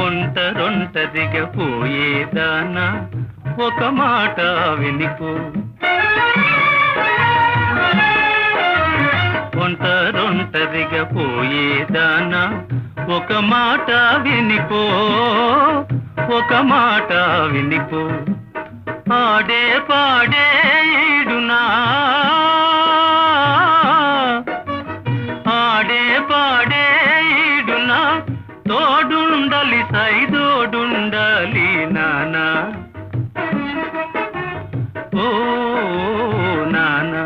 ఒంటరొంటరిగా పోయేదానా ఒక మాట వినిపో. ఒంటరొంటరిగా పోయేదానా ఒక మాట వినిపో, ఒక మాట వినిపో. ఆడే పాడే ఈడునా, ఆడే పాడే ఈడునా, తోడుండలి సైదోడుండాలి నానా. ఓ నానా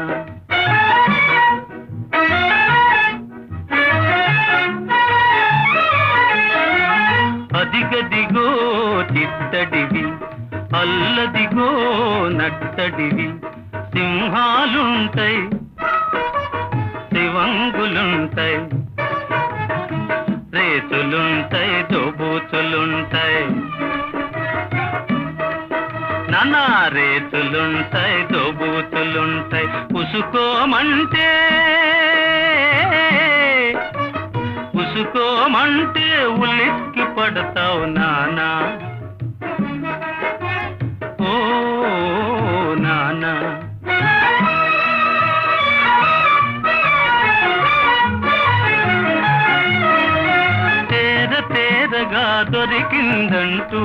అదిగదిగో చిత్తడివి, అల్లదిగో నట్టడివి. సింహాలుంటాయి, శివంగులుంటాయి, రేతులుంటాయి, దోబూతులుంటాయి. నానా రేతులుంటాయి, దోబూతులుంటాయి. ఉసుకోమంటే ఉసుకోమంటే ఉలిక్కి పడతావు నానా. ఓ నానా తేరగా దొరికిందంటూ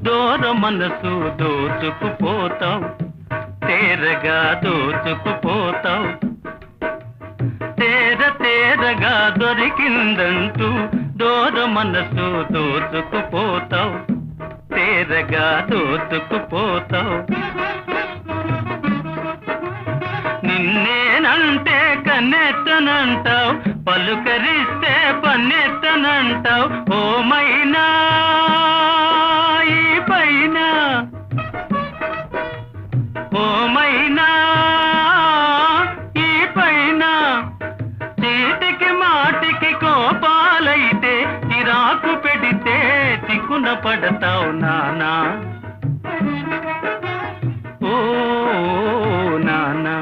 దూర మనసు దోచుకుపోతావు, తేరగా దోచుకుపోతావు. తేరగా దొరికిందంటూ దూర మనసు దోచుకుపోతావు, తేరగా దోచుకుపోతావు. నిన్నేనంటే కన్నెత్తనంటావు, పలుకరిస్తే పన్నెత్తనంటావు. ఓమైనా ఈ పైన, ఓమైనా ఈ పైన చీటికి మాటికి కోపాలైతే చిరాకు పెడితే చిక్కున పడతావు నానా. ఓ నానా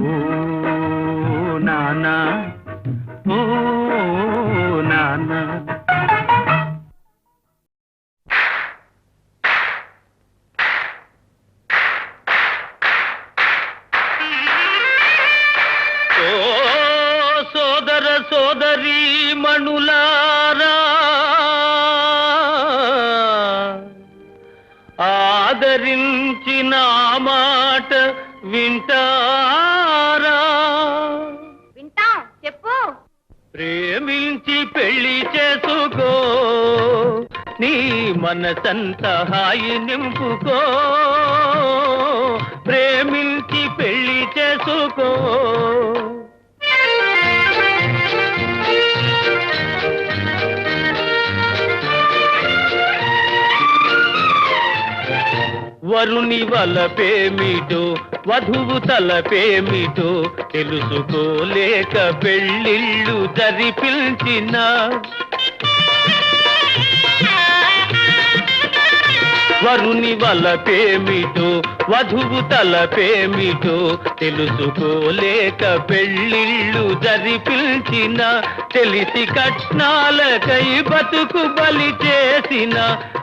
ఓ నానా ఓ నానా. ఓ సోదర సోదరీ మణులారా, ఆదరించిన మాట వింటారా? వింటాం, చెప్పు. ప్రేమించి పెళ్లి చేసుకో, నీ మనసంత హాయి నింపుకో. ప్రేమించి పెళ్లి చేసుకో. వరుని వలపేమిటో వధువు తలపేమిటో తెలుసుకోలేక పెళ్ళిళ్ళు జరిపించిన, వరుని వలపేమిటో వధువు తలపేమిటో తెలుసుకోలేక పెళ్ళిళ్ళు జరిపించిన. తెలిసి కట్నాలకై బతుకు బలి చేసిన,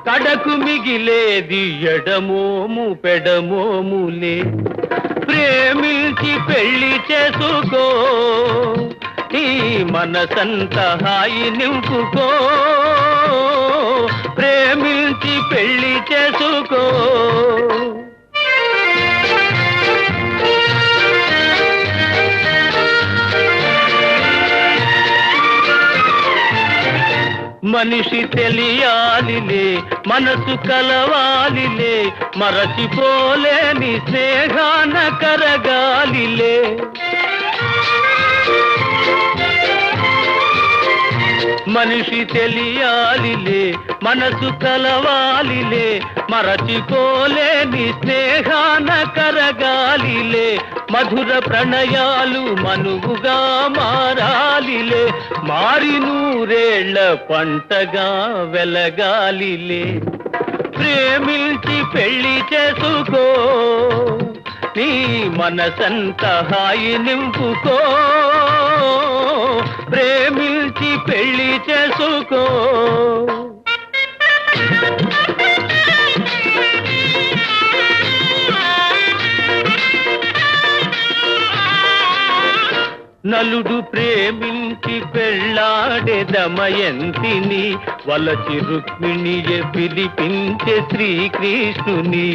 కడకు మిగిలేది ఎడమోము పెడమోములే. ప్రేమించి పెళ్లి చేసుకో, ఈ మనసంత హాయి నింపుకో. ప్రేమించి పెళ్లి చేసుకో. మనిషి తెలియాలిలే, మనసు కలవాలిలే, మరచిపోలేని స్నేహాన కరగాలిలే. మనిషి తెలియాలిలే, మనసు కలవాలిలే, మరచిపోలేని స్నేహాన కరగాలిలే. మధుర ప్రణయాలు మనువుగా మారాలిలే, మారి నూరేళ్ల పంటగా వెలగాలిలే. ప్రేమించి పెళ్లి చేసుకో, నీ మనసంత హాయి నింపుకో. ప్రేమించి ప్రేమించి పెళ్లి చేసుకో. నలుడు ప్రేమించి పెళ్ళాడే దమయంతిని, వలచి రుక్మిణియే పిలిపించే శ్రీకృష్ణుని.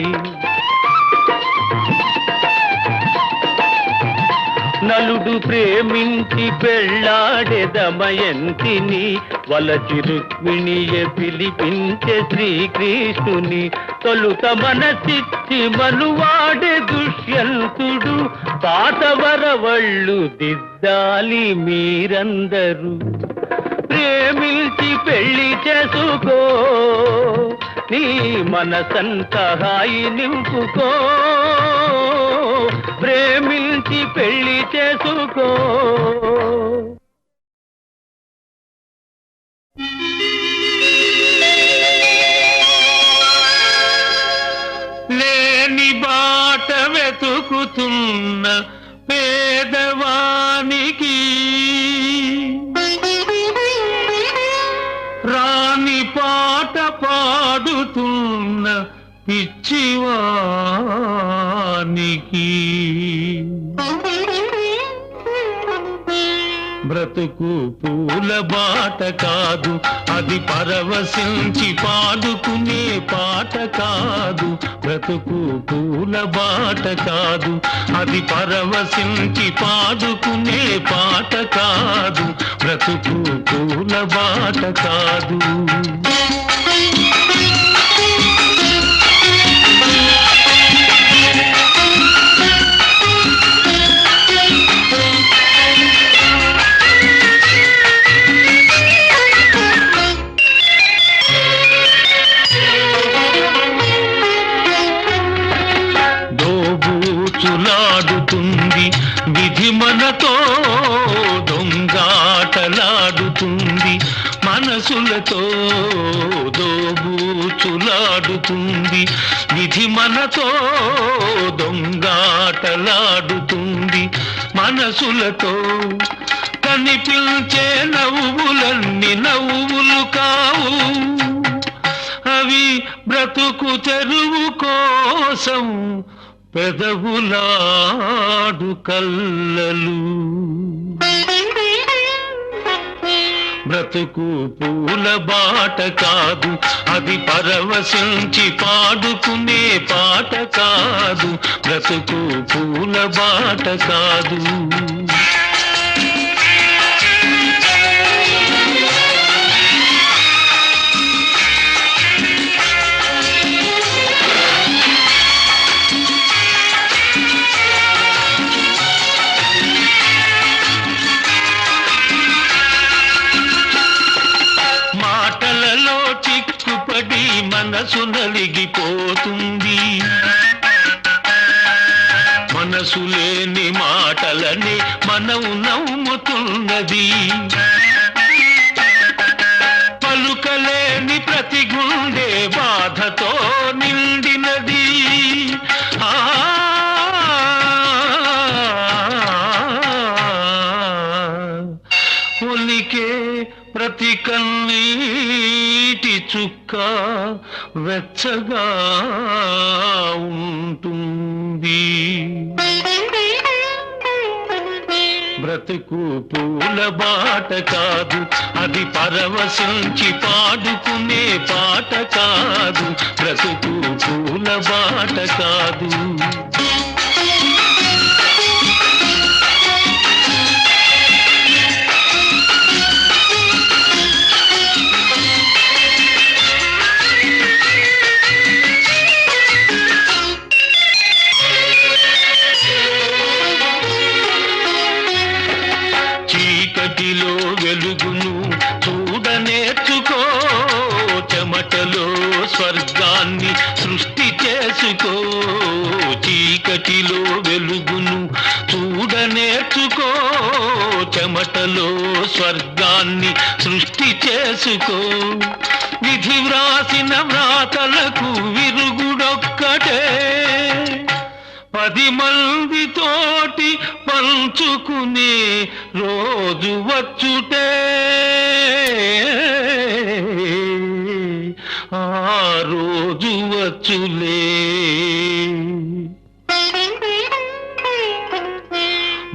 నలుడు ప్రేమించి పెళ్ళాడే దమయంతిని, వలచి రుక్మిణియే పిలిపించే శ్రీకృష్ణుని. తొలుత మనసిచ్చి మనువాడే దుష్యంతుడు, పాతవరవళ్ళు దిద్దాలి మీరందరూ. ప్రేమించి పెళ్లి చేసుకో, నీ మనసంతా హాయి నింపుకో. ప్రేమించి పెళ్లి చేసుకో. లేని బాట వెతుకుతున్న పేదవానికి, రాని పాట పాడుతున్న పిచ్చివానికి, బ్రతుకు పూల బాట కాదు, అది పరవశించి పాడుకునే పాట కాదు. బ్రతుకు పూల బాట కాదు, అది పరవశించి పాడుకునే పాట కాదు. బ్రతుకు పూల బాట కాదు. దోబూచులాడుతుంది విధి మనతో, దొంగాటలాడుతుంది మనసులతో. దోబూచులాడుతుంది విధి మనతో, దొంగాటలాడుతుంది మనసులతో. కనిపించే నవ్వులన్నీ నవ్వులు కావు, అవి బ్రతుకు తెరువు కోసం పెదవులాడు కల్లలు. బ్రతుకు పూల బాట కాదు, అది పరవశించి పాడుకునే పాట కాదు. బ్రతుకు పూల బాట కాదు. మనసు నలిగిపోతుంది, మనసు లేని మాటలని మనం నవ్వుతున్నది. పలుకలేని ప్రతి గుండె బాధతో నిండినది. ఒలికే ప్రతి కన్నీటి చుక్క వెచ్చగా ఉంటుంది. బ్రతుకు పూల బాట కాదు, అది పరవశించి పాడుకునే పాట కాదు. బ్రతుకు పూల బాట కాదు. చీకటిలో వెలుగును చూడనేర్చుకో, చెమటలో స్వర్గాన్ని సృష్టి చేసుకో. చీకటిలో వెలుగును చూడనేర్చుకో, చెమటలో స్వర్గాన్ని సృష్టి చేసుకో. విధి వ్రాసిన వ్రాతలకు విరుగుడొక్కటే, 10 మందితోటి పంచుకునే రోజు వచ్చుటే. ఆ రోజు వచ్చులే.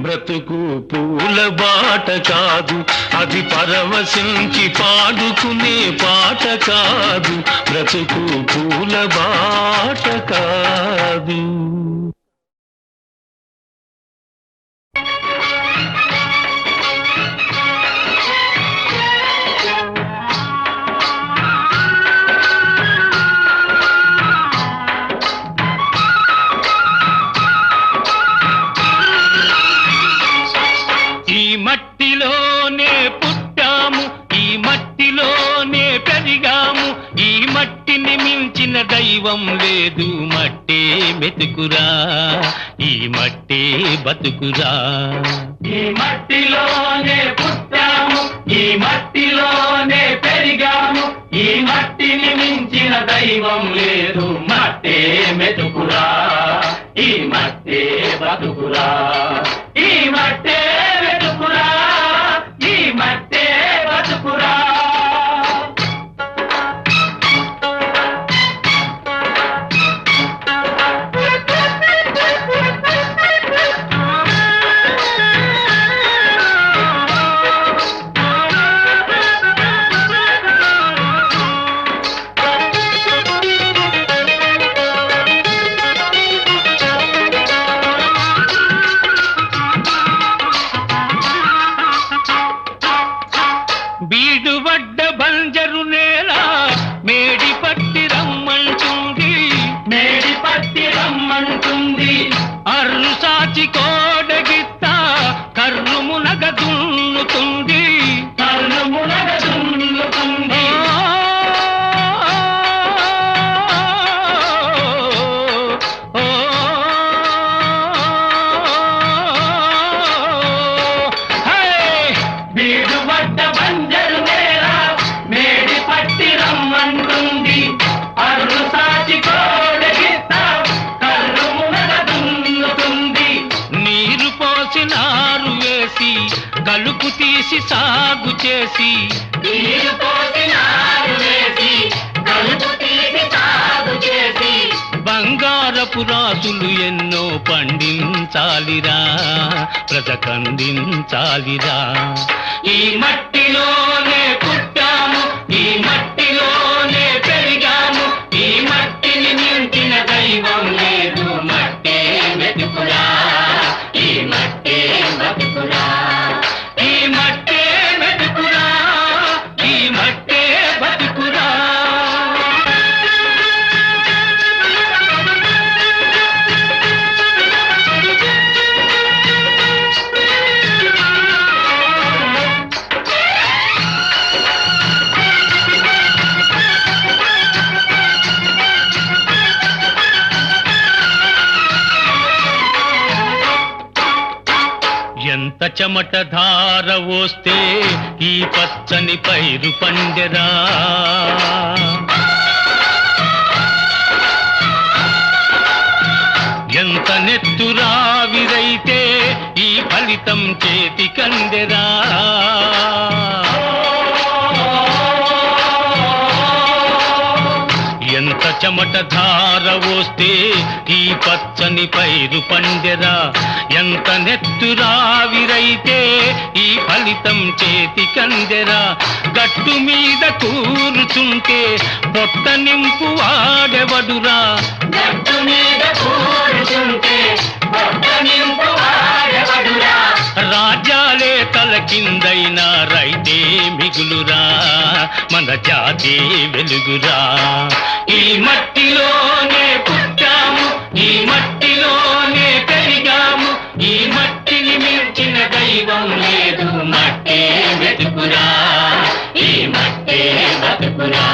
బ్రతుకు పూల బాట కాదు, అది పరవశించి పాడుకునే పాట కాదు. బ్రతుకు పూల బాట కాదు. మట్టిలోనే పుట్టాము, ఈ మట్టిలోనే పెరిగాము. ఈ మట్టిని మించిన దైవం లేదు. మట్టే మెతుకురా, ఈ మట్టే బతుకురా. ఈ మట్టిలోనే పుట్టాము, ఈ మట్టిలోనే పెరిగాము. ఈ మట్టిని మించిన దైవం లేదు. మట్టే మెతుకురా, ఈ మట్టే బతుకురా. ఈ మట్టే బీడువడ్డ బంజరు నేల మేడి పట్టి రమ్మంటుంది, మేడి పట్టి రమ్మంటుంది. అర్రు సాచి కోడగిత్త కర్రు మునగ దున్నుతుంది, కర్రు మునగ దున్నుతుంది. బీడువడ్డ బంజరు నేల మేడి పట్టి రమ్మంటుంది. అర్రు సాచి కోడగిత్త కర్రు మునగ దున్నుతుంది. నీరు పోసి నారు వేసి కలుపు తీసి సాగు చేసి, నీరు పోసి నారు వేసి కలుపు తీసి సాగు చేసి. బంగారపు రాసులు ఎన్నో పండించాలిరా, బ్రతకందించాలిరా. ఈ మట్టిలోనే పుట్టాము, ఈ మట్టిలోనే పెరిగాము. ఈ మట్టిని మించిన దైవం లేదు. మట్టే మెతుకురా, ఈ మట్టే బతుకురా. ఈ మట్టే మెతుకురా, ఈ మట్టే బతుకురా. ఎంత చెమట ధార వస్తే ఈ పచ్చని పైరు పండెరా. ఎంత నెత్తురావిరైతే ఈ ఫలితం చేతికందెరా. ఎంత చెమట ధార వస్తే ఈ పచ్చని పైరు పండెరా. ఎంత నెత్తురావిరైతే ఈ ఫలితం చేతికందెరా. గట్టు మీద కూర్చుంటే పొట్ట నింపు వాడెవడురా. గట్టు మీద కూర్చుంటే పొట్ట నింపు వాడెవడురా. రాజ్యాలే తల కిందైనా రైతే మిగులురా, మన జాతి వెలుగురా. ఈ మట్టిలోనే పుట్టాము, ఈ మట్టిలోనే పెరిగాము. ఈ మట్టిని మించిన దైవం లేదు. మట్టే వెతుకురా, ఈ మట్టే బతుకురా.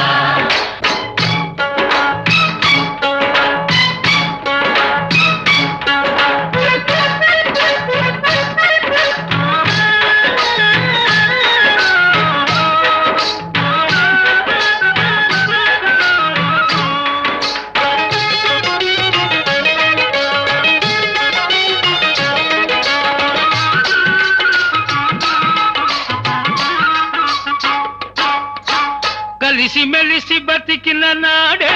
కలిసి మెలిసి బతికిన నాడే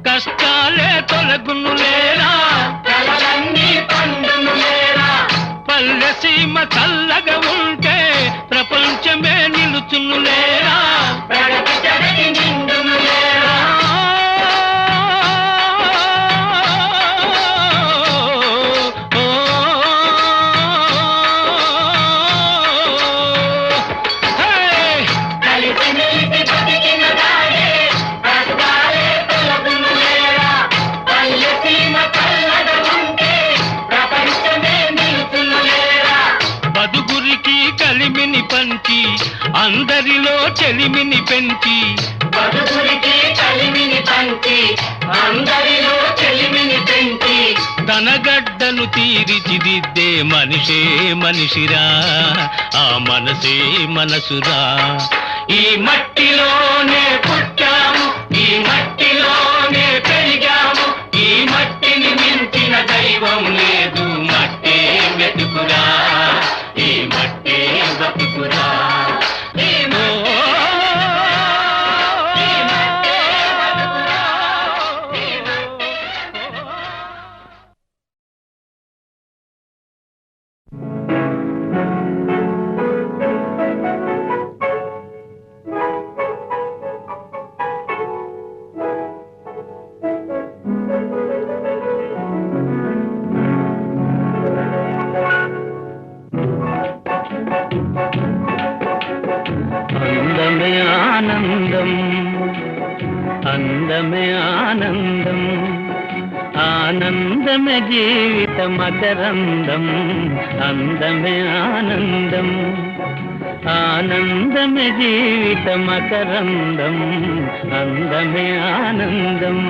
కష్టాలే తొలగును లేరా, కలలన్నీ పండును లేరా. పల్లె సీమ చల్లగా ఉంటే ప్రపంచమే నిలుచును లేరా, ప్రగతి జగతి నిండును లేరా. కలిమిని పంచి అందరిలో చెలిమిని పెంచి, బతుకురికి కలిమిని పంచి అందరిలో చెలిమిని పెంచి, తన గడ్డను తీర్చిదిద్దే మనిషే మనిషిరా, ఆ మనసే మనసురా. ఈ మట్టిలోనే పుట్టాము, ఈ మట్టిలోనే పెరిగాము, ఈ మట్టిని మించిన దైవం లేదు, మట్టే వెతుకురా, ఈ మట్టే బతుకురా. అందమే ఆనందం, అందమే ఆనందం, ఆనందమే జీవిత మకరందం, అందమే ఆనందం, ఆనందమే జీవిత మకరందం, అందమే ఆనందం.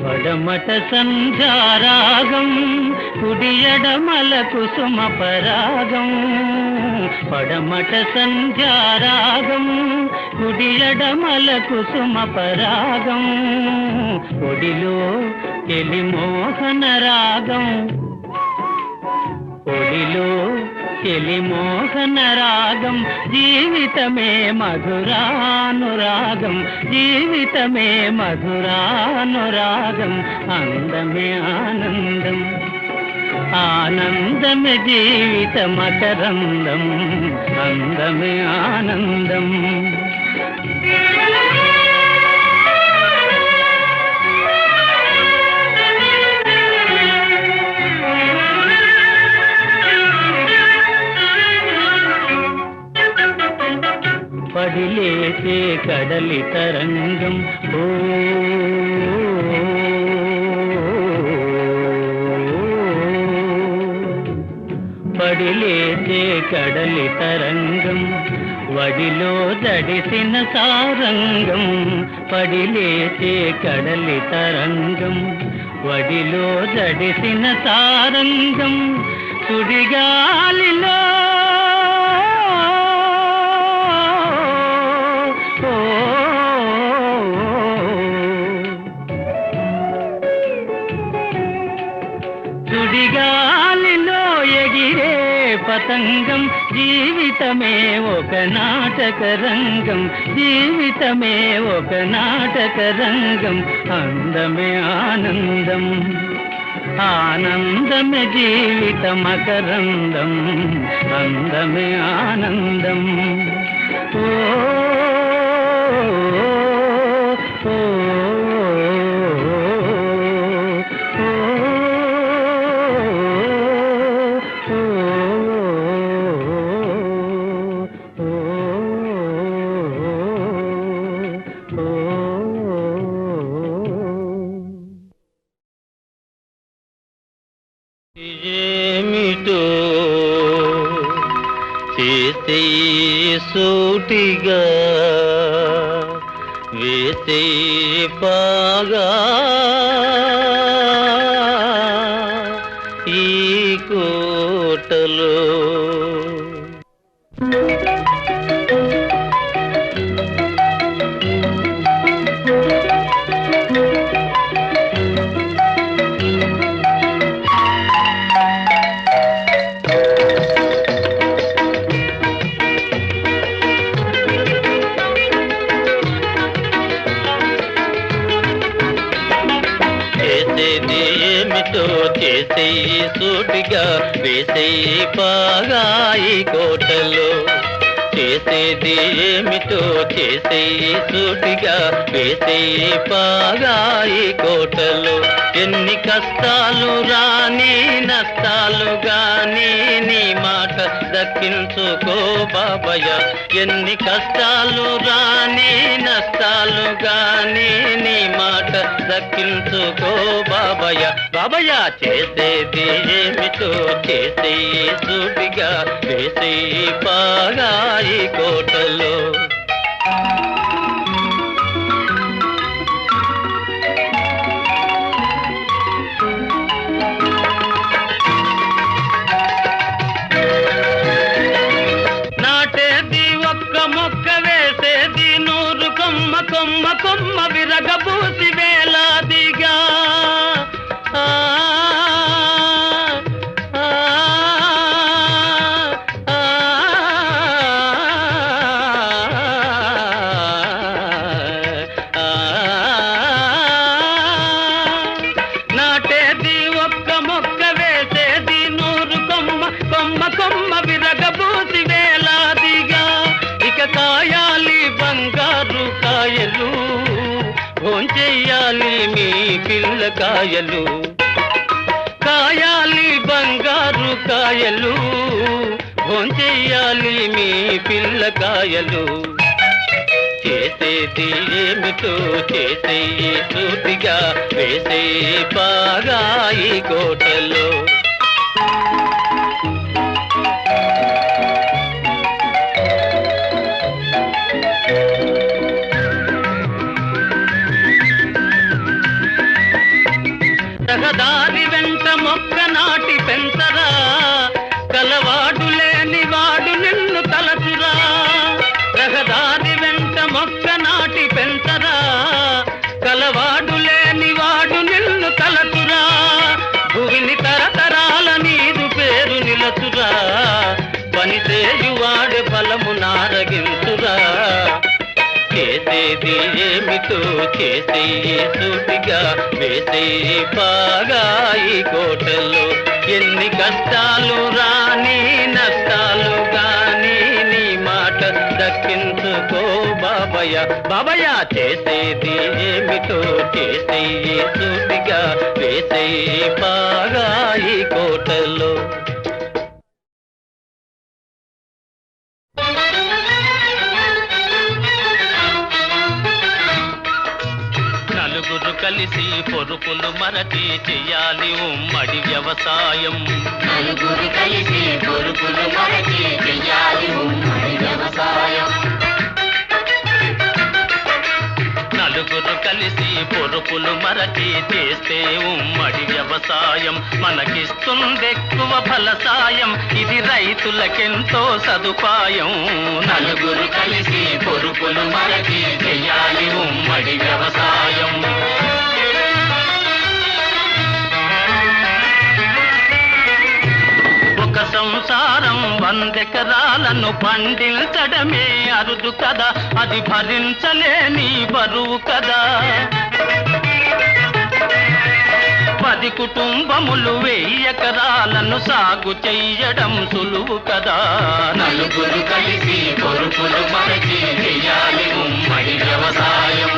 పడమట సంధ్యారాగం, కుడియడమల కుసుమ పరాగం, పడమట సంధ్యారాగం, కుడియడమల కుసుమ పరాగం, ఒడిలో ఎలిమోహన రాగం, ఒడిలో చెలిమోహన రాగం, జీవితమే మధురానురాగం, జీవితమే మధురానురాగం, అందమే ఆనందం, ఆనందమే జీవిత మకరందం, అందమే ఆనందం. పడిలేసే కడలి తరంగం, ఓ పడిలేసే కడలి తరంగం, వడిలో దడిసిన సారంగం, పడిలేసే కడలి తరంగం, వడిలో దడిసిన సారంగం, సుడిగాలిలో సుడిగాలిలో ఎగిరే పతంగం, జీవితమే ఒక నాటక రంగం, జీవితమే ఒక నాటక రంగం, అందమే ఆనందం, ఆనందమే జీవిత మకరందం, అందమే ఆనందం. ఓ ఏమిటో చేసే సూటిగా వేసే పాగా ఈ కోటలో చేసేయి సూటిగా వేసేయి పాగాయి కోటలో చేసేది ఏమిటో చేసేయి సూటిగా వేసేయి పాగాయి కోటలో ఎన్ని కష్టాలు రాని నష్టాలు గాని నీ మాట దక్కించుకో బాబయ్య ఎన్ని కష్టాలు రాని నష్టాలు గాని నీ మాట దక్కించుకో బాబయ్య బాబయ్య చేసేది ఏమిటో చేసేయి సూటిగా వేసేయి పాగాయి కోటలో కొమ్మ కొమ్మ విరగబూసి వేలాదిగా నాటేది ఒక్క మొక్క వేసేది 100 కొమ్మ కొమ్మ కొమ్మ విరగబూసి వేలాదిగా ఇక కాయాలి బంగారు కాయలు భోంచెయ్యాలి మీ పిల్లకాయలు కాయాలి బంగారు కాయలు భోంచెయ్యాలి మీ పిల్లకాయలు చేసేది ఏమిటో చేసేయి సూటిగా వేసేయి పాగాయి కోటలో రహదారి వెంట మొక్క నాటి పెంచరా కలవాడు లేని వాడు నిన్ను తలచురా రహదారి వెంట మొక్క నాటి పెంచరా కలవాడు లేని వాడు నిన్ను తలచురా భూమిని తరతరాల నీదు పేరు నిలచురా పనిచేయువాడు ఫలము నారగించురా చేసేది ఏమిటో చేసేయి సూటిగా వేసేయి పాగాయి కోటలో ఎన్ని కష్టాలు రాని నష్టాలు గాని నీ మాట దక్కించుకో బాబయ్య బాబయ్య చేసేది ఏమిటో చేసేయి సూటిగా వేసేయి పాగాయి కోటలో నలుగురు కలిసి పొరుపులు మరచి చెయ్యాలి ఉమ్మడి వ్యవసాయం నలుగురు కలిసి పొరుపులు మరచి చెయ్యాలి ఉమ్మడి వ్యవసాయం నలుగురు కలిసి పొరుపులు మరచి చేస్తే ఉమ్మడి వ్యవసాయం మనకిస్తుందెక్కువ ఫలసాయం ఇది రైతులకెంతో సదుపాయం నలుగురు కలిసి పొరుపులు మరచి చెయ్యాలి ఉమ్మడి వ్యవసాయం ఒక సంసారం 100 ఎకరాలను పండించడమే అరుదు కదా అది భరించలేని బరువు కదా 10 కుటుంబములు 1000 ఎకరాలను సాగు చెయ్యడం సులువు కదా నలుగురు కలిసి పొరుపులు మరచి చెయ్యాలి ఉమ్మడి వ్యవసాయం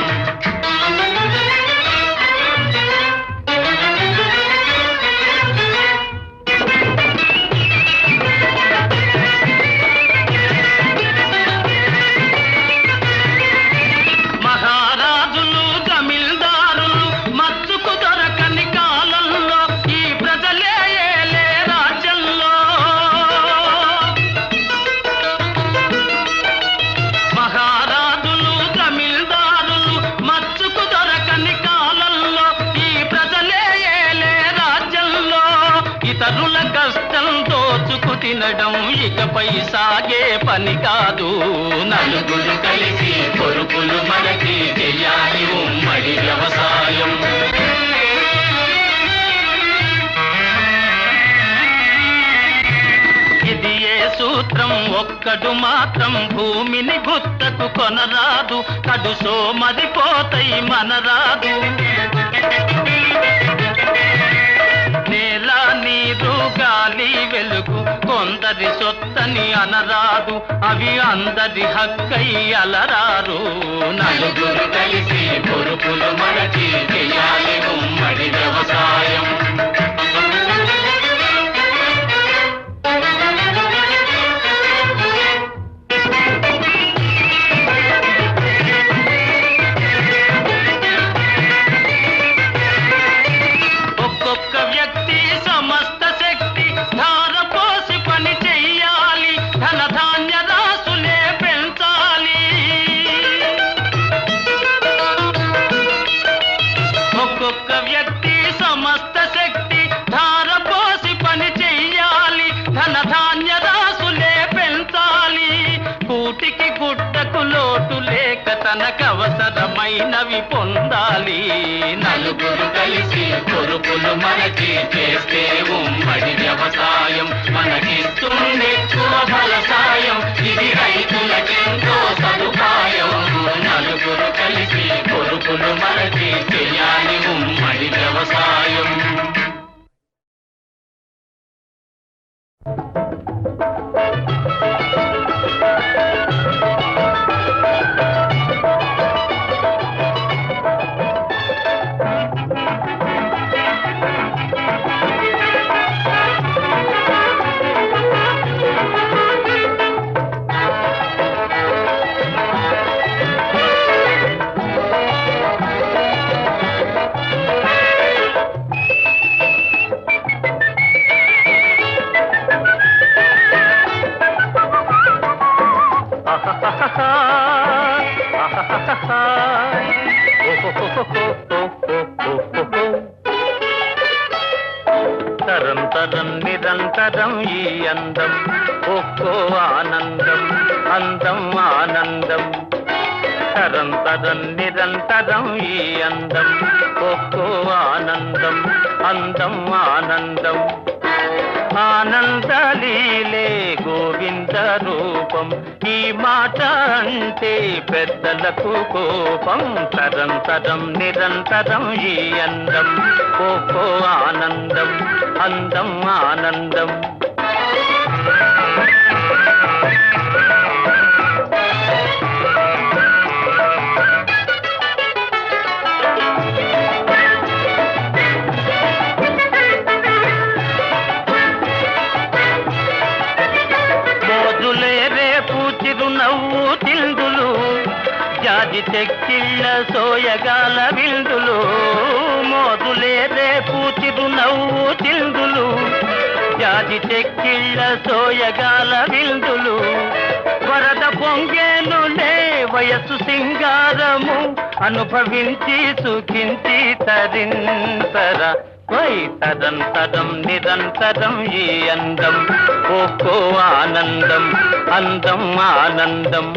తినడం ఇకపై సాగే పని కాదు నలుగురు కలిసి పొరుపులు మనకి చెయ్యాలి ఉమ్మడి వ్యవసాయం ఇది ఏ సూత్రం ఒక్కడు మాత్రం భూమిని గుత్తకు కొనరాదు కడు సోమరిపోతై మనరాదు నేల నేల నీరు గాలి వెలుగు కొందరి సొత్తని అనరాదు, అవి అందరి హక్కై అలరారు. నలుగురు కలిసి పొరుపులు మరచి చేయాలి ఉమ్మడి వ్యవసాయం. ఒక్కొక్క వ్యక్తి సమస్త శక్తి ధారపోసి పని చెయ్యాలి, ధనధాన్య రాసులే పెంచాలి. ఒక్కొక్క వ్యక్తి సమస్త శక్తి ధారపోసి పని చెయ్యాలి, ధనధాన్య రాసులే పెంచాలి. కూటికి గుడ్డకు లోటు లేక తనకవసరమైనవి పొందాలి. నలుగురు కలిసి పొరుపులు మనకి చేస్తే ఉమ్మడి వ్యవసాయం మనకిస్తుందెక్కువ ఫలసాయం. ఇది రైతులకెంతో సదుపాయం. నలుగురు కలిసి పొరుపులు మనకి చేయాలి ఉమ్మడి వ్యవసాయం. తరం తరం నిరంతరం ఈ అందం, ఒక్కో ఆనందం అందం ఆనందం. తరం తరం నిరంతరం ఈ అందం, ఒక్కో ఆనందం అందం ఆనందం. ఆనందలీలే గోవింద రూపం, ఈ మాట అంటే పెద్దలకు కోపం. తరం తరం నిరంతరం ఈ అందం, ఒక్కో ఆనందం అందం ఆనందం. చిరునవ్వు తిందులు, జాజి చెక్కిళ్ళ సోయగాల విందులు. మోదులే రేపు చిరునవ్వు తిందులు, జాజి చెక్కిళ్ళ సోయగాల విందులు. వరద పొంగేనులే వయస్సు సింగారము, అనుభవించి సుఖించి తరింతర. తరం తరం నిరంతరం ఈ అందం, ఒక్కో ఆనందం అందం ఆనందం.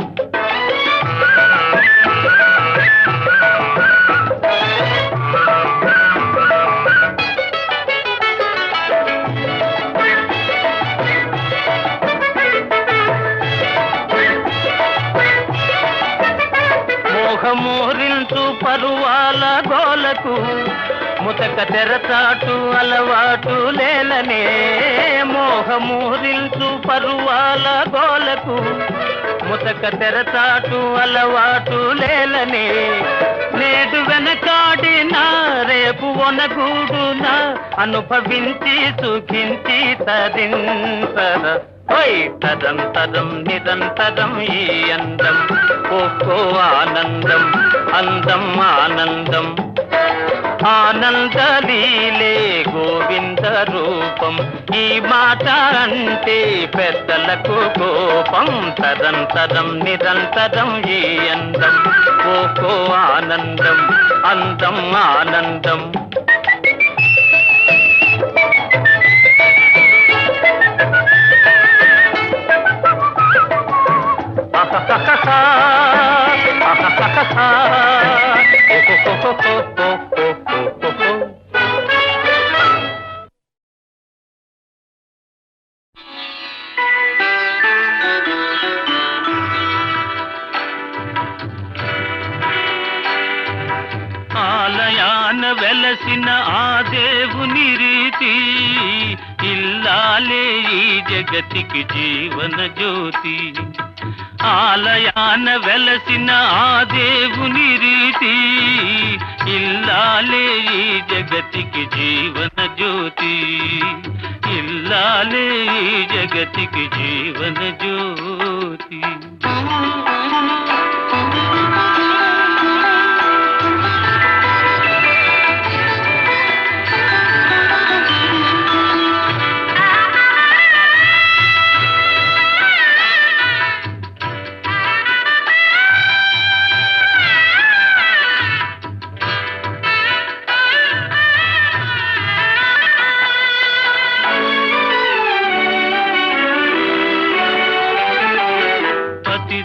మోహమోరించు పరువాల గోలకు, ముతక తెరచాటు అలవాటు లేలనే. మోహమూరించు పరువాల గోలకు, ముతక తెరచాటు అలవాటు లేలనే. నేడు వెనకాడినా రేపు ఒనగూడున, అనుభవించి సుఖించి తరింతర. తరం తరం నిరంతరం ఈ అందం, ఒక్కో ఆనందం అందం ఆనందం. ఆనందలీలే గోవింద రూపం, ఈ మాట అంటే పెద్దలకు కోపం. తరం తరం నిరంతరం ఈ అందం, ఒక్కో ఆనందం అందం ఆనందం. ఆలయాల వెలసిన ఆ దేవుని రీతి ఇల్లాలే ఈ జగతికి జీవన జ్యోతి. ఆలయాన వెలసిన ఆ దేవుని రీతి ఇల్లాలే ఈ జగతికి జీవన జ్యోతి. ఇల్లాలే ఈ జగతికి జీవన జ్యోతి.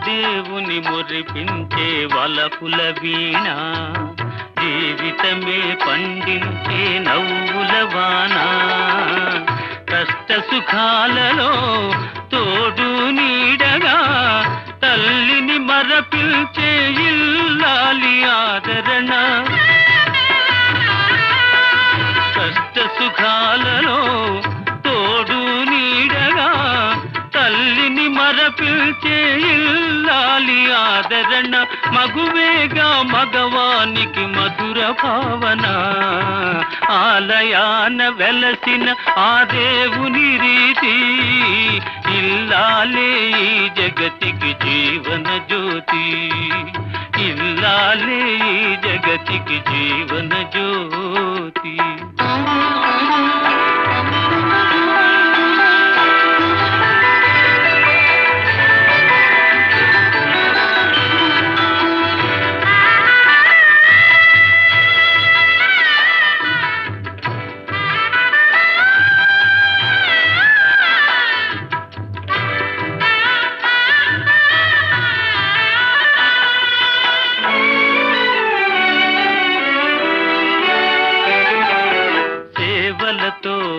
దేవుని మురిపించే వలపుల వీణ జీవితమే పండించే నవ్వుల వాన. కష్ట సుఖాలలో తోడు నీడగా తల్లిని మరపిల్చే ఇల్లాలి ఆదరణ. కష్ట సుఖాలలో తోడు నీడగా తల్లిని మరపిల్చే ఇల్లాలి ఆదరణ. మగువేగా మగవానికి మధుర భావన. ఆలయాన వెలసిన ఆ దేవుని రీతి ఇల్లాలే ఈ జగతికి జీవన జ్యోతి. ఇల్లాలే ఈ జగతికి జీవన జ్యోతి.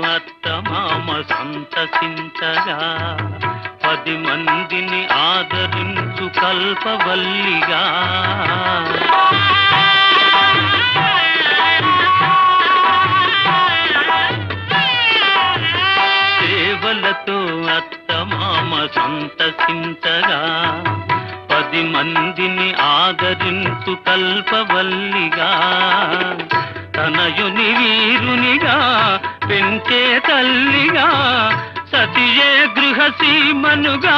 అత్తమామ సంతసించగా 10 మందిని ఆదరించు కల్పవల్లిగా. సేవలతో అత్తమామ సంతసించగా 10 మందిని ఆదరించు కల్పవల్లిగా. తనయుని వీరునిగా పెంచే తల్లిగా సతియే గృహసీమనుగా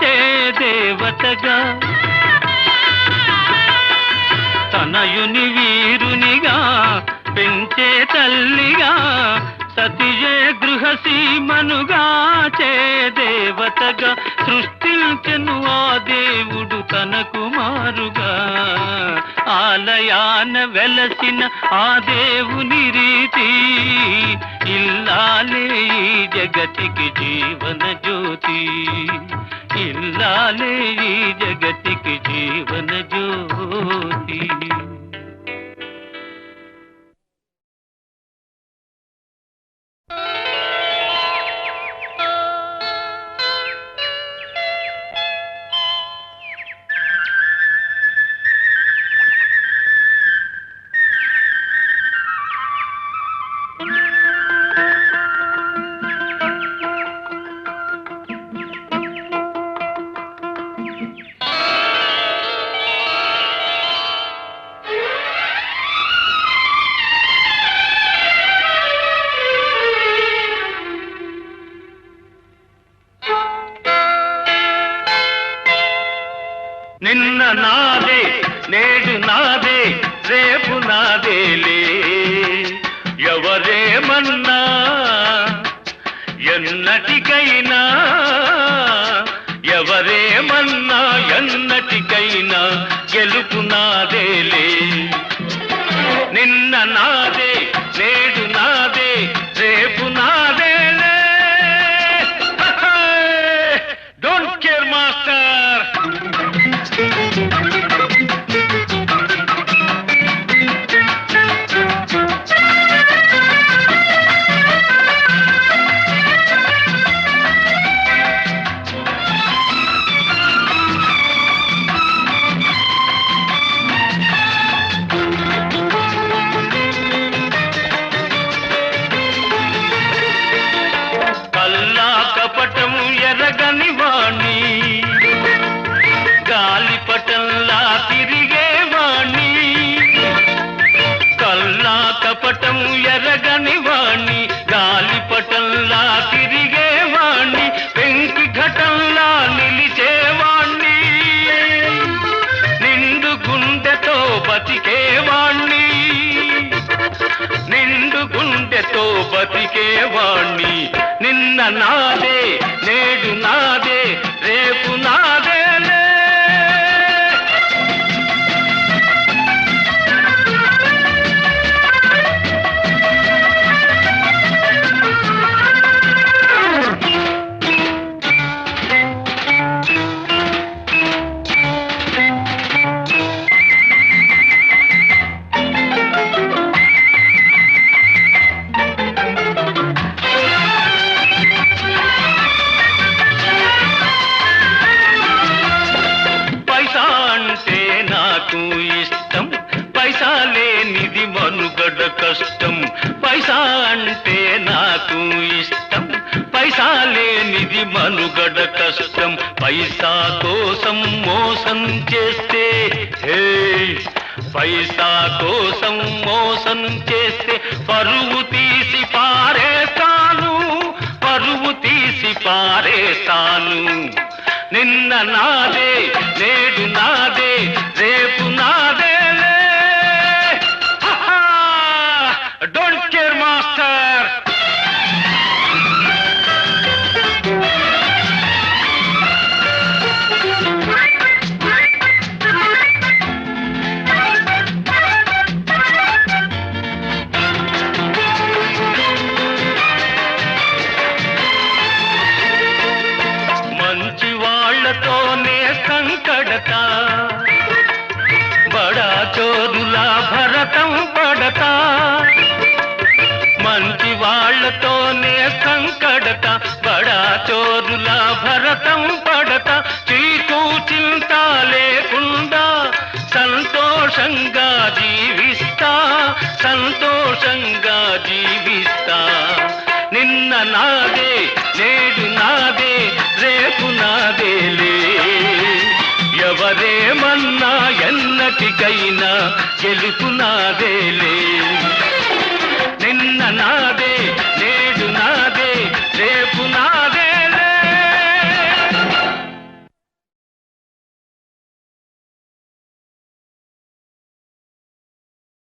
చే దేవతగా. తనయుని వీరునిగా పెంచే తల్లిగా సతియే గృహసీమనుగా చే దేవతగా. సృష్టించెను ఆ దేవుడు తన కుమారుగా. ఆలయాన వెలసిన ఆ దేవుని రీతి ఇల్లాలే ఈ జగతికి జీవన జ్యోతి. ఇల్లాలే ఈ జగతికి జీవన జ్యోతి. నిన్న నాదే నేడు నాదే రేపు నాదేలే. ఎవరేమన్నా ఎన్నటికైనా ఎవరేమన్నా ఎన్నటికైనా గెలుపు నాదేలే. నిన్న నాదే నేడు నాదే రేపు నాదేలే. Don't care master. బతికేవాణ్ణి. నిన్న నాదే నేడు నాదే రేపు నాదేలే. ఇష్టం పైసా లేనిది మనుగడ కష్టం. పైసా అంటే నాకు ఇష్టం, పైసా లేనిది మనుగడ కష్టం. పైసా కోసం మోసం చేస్తే, పైసా కోసం మోసం చేస్తే పరువు తీసి పారేస్తాను, పరువు తీసి పారేస్తాను. నిన్న నాదే నేడు నాదే రేపు నాదేలే. Don't care master. మంచి వాళ్ళతోనే సంకడతా, బడా చోరులా భరతం పడతా. మంచి వాళ్ళతోనే సంకడతా, బడా చోరులా భరతం పడతా. చీకు చింత లేకుండా సంతోషంగా జీవిస్తా, సంతోషంగా జీవిస్తా. నిన్న నాదే నేడు నాదే రేపు నాదేలే. ఎవరేమన్నా ఎన్నటికైనా గెలుపు నాదేలే.